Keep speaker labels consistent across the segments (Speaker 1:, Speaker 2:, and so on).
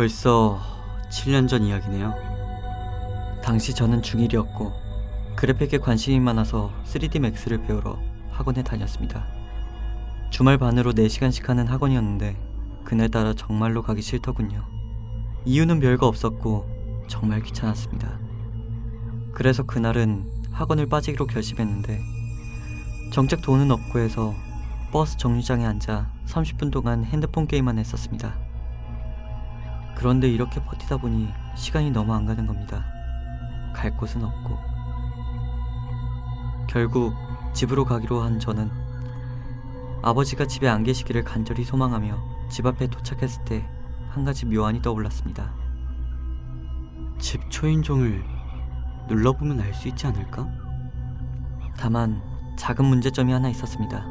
Speaker 1: 벌써 7년 전 이야기네요. 당시 저는 중1이었고 그래픽에 관심이 많아서 3D 맥스를 배우러 학원에 다녔습니다. 주말 반으로 4시간씩 하는 학원이었는데 그날따라 정말로 가기 싫더군요. 이유는 별거 없었고 정말 귀찮았습니다. 그래서 그날은 학원을 빠지기로 결심했는데 정작 돈은 없고 해서 버스 정류장에 앉아 30분 동안 핸드폰 게임만 했었습니다. 그런데 이렇게 버티다 보니 시간이 너무 안 가는 겁니다. 갈 곳은 없고. 결국 집으로 가기로 한 저는 아버지가 집에 안 계시기를 간절히 소망하며 집 앞에 도착했을 때 한 가지 묘안이 떠올랐습니다. 집 초인종을 눌러보면 알 수 있지 않을까? 다만 작은 문제점이 하나 있었습니다.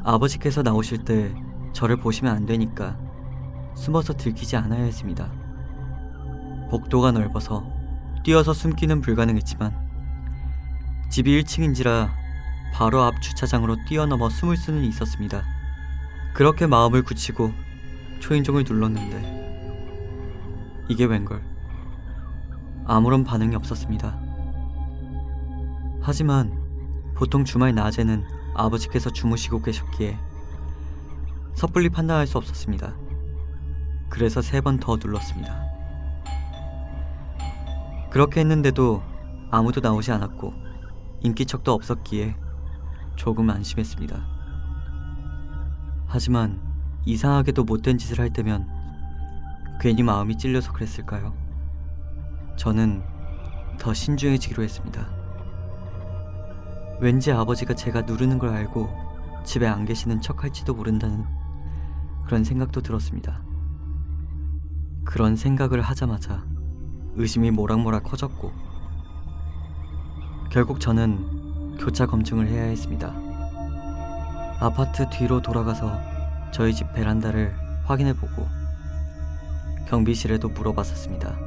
Speaker 1: 아버지께서 나오실 때 저를 보시면 안 되니까 숨어서 들키지 않아야 했습니다. 복도가 넓어서 뛰어서 숨기는 불가능했지만 집이 1층인지라 바로 앞 주차장으로 뛰어넘어 숨을 수는 있었습니다. 그렇게 마음을 굳히고 초인종을 눌렀는데 이게 웬걸 아무런 반응이 없었습니다. 하지만 보통 주말 낮에는 아버지께서 주무시고 계셨기에 섣불리 판단할 수 없었습니다. 그래서 3번 더 눌렀습니다. 그렇게 했는데도 아무도 나오지 않았고 인기척도 없었기에 조금 안심했습니다. 하지만 이상하게도 못된 짓을 할 때면 괜히 마음이 찔려서 그랬을까요? 저는 더 신중해지기로 했습니다. 왠지 아버지가 제가 누르는 걸 알고 집에 안 계시는 척 할지도 모른다는 그런 생각도 들었습니다. 그런 생각을 하자마자 의심이 모락모락 커졌고 결국 저는 교차 검증을 해야 했습니다. 아파트 뒤로 돌아가서 저희 집 베란다를 확인해보고 경비실에도 물어봤었습니다.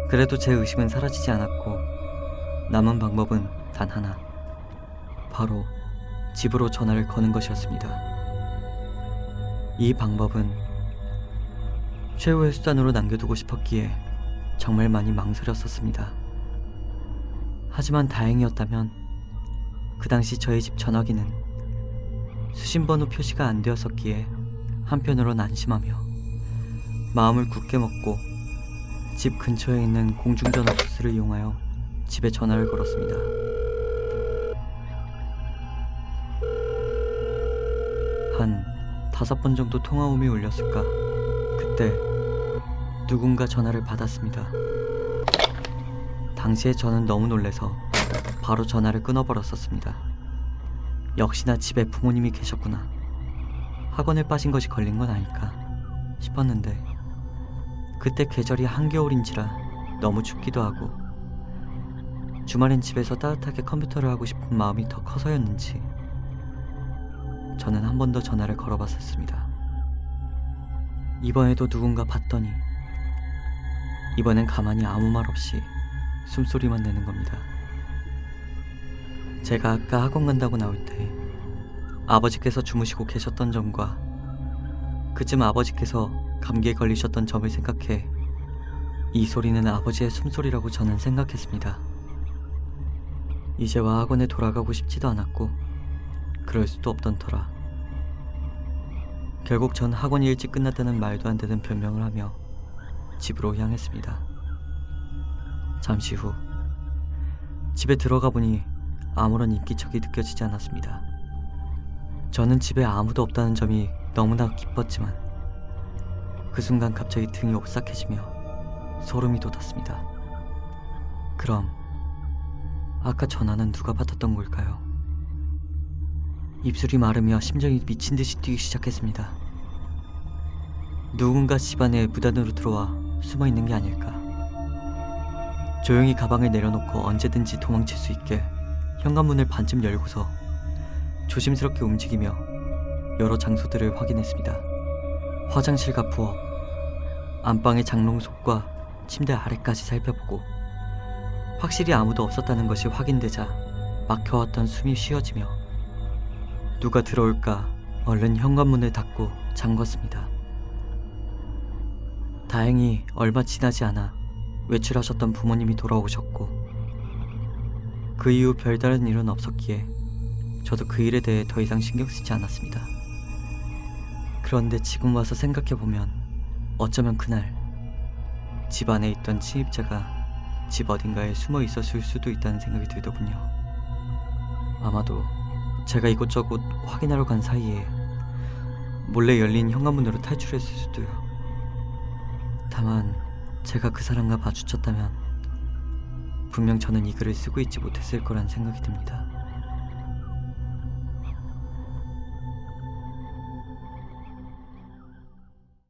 Speaker 1: 그래도 제 의심은 사라지지 않았고 남은 방법은 단 하나, 바로 집으로 전화를 거는 것이었습니다. 이 방법은 최후의 수단으로 남겨두고 싶었기에 정말 많이 망설였었습니다. 하지만 다행이었다면 그 당시 저희 집 전화기는 수신번호 표시가 안 되었었기에 한편으론 안심하며 마음을 굳게 먹고 집 근처에 있는 공중전화 부스를 이용하여 집에 전화를 걸었습니다. 한 5번 정도 통화음이 울렸을까? 그때 누군가 전화를 받았습니다. 당시에 저는 너무 놀래서 바로 전화를 끊어버렸었습니다. 역시나 집에 부모님이 계셨구나. 학원에 빠진 것이 걸린 건 아닐까 싶었는데 그때 계절이 한겨울인지라 너무 춥기도 하고 주말엔 집에서 따뜻하게 컴퓨터를 하고 싶은 마음이 더 커서였는지 저는 한 번 더 전화를 걸어봤었습니다. 이번에도 누군가 받더니 이번엔 가만히 아무 말 없이 숨소리만 내는 겁니다. 제가 아까 학원 간다고 나올 때 아버지께서 주무시고 계셨던 점과 그쯤 아버지께서 감기에 걸리셨던 점을 생각해 이 소리는 아버지의 숨소리라고 저는 생각했습니다. 이제와 학원에 돌아가고 싶지도 않았고 그럴 수도 없던 터라 결국 전 학원이 일찍 끝났다는 말도 안 되는 변명을 하며 집으로 향했습니다. 잠시 후 집에 들어가 보니 아무런 인기척이 느껴지지 않았습니다. 저는 집에 아무도 없다는 점이 너무나 기뻤지만 그 순간 갑자기 등이 오싹해지며 소름이 돋았습니다. 그럼 아까 전화는 누가 받았던 걸까요? 입술이 마르며 심장이 미친 듯이 뛰기 시작했습니다. 누군가 집안에 무단으로 들어와 숨어 있는 게 아닐까. 조용히 가방을 내려놓고 언제든지 도망칠 수 있게 현관문을 반쯤 열고서 조심스럽게 움직이며 여러 장소들을 확인했습니다. 화장실과 부엌, 안방의 장롱 속과 침대 아래까지 살펴보고 확실히 아무도 없었다는 것이 확인되자 막혀왔던 숨이 쉬어지며 누가 들어올까 얼른 현관문을 닫고 잠궜습니다. 다행히 얼마 지나지 않아 외출하셨던 부모님이 돌아오셨고 그 이후 별다른 일은 없었기에 저도 그 일에 대해 더 이상 신경 쓰지 않았습니다. 그런데 지금 와서 생각해보면 어쩌면 그날 집 안에 있던 침입자가 집 어딘가에 숨어 있었을 수도 있다는 생각이 들더군요. 아마도 제가 이곳저곳 확인하러 간 사이에 몰래 열린 현관문으로 탈출했을 수도요. 다만 제가 그 사람과 마주쳤다면 분명 저는 이 글을 쓰고 있지 못했을 거란 생각이 듭니다.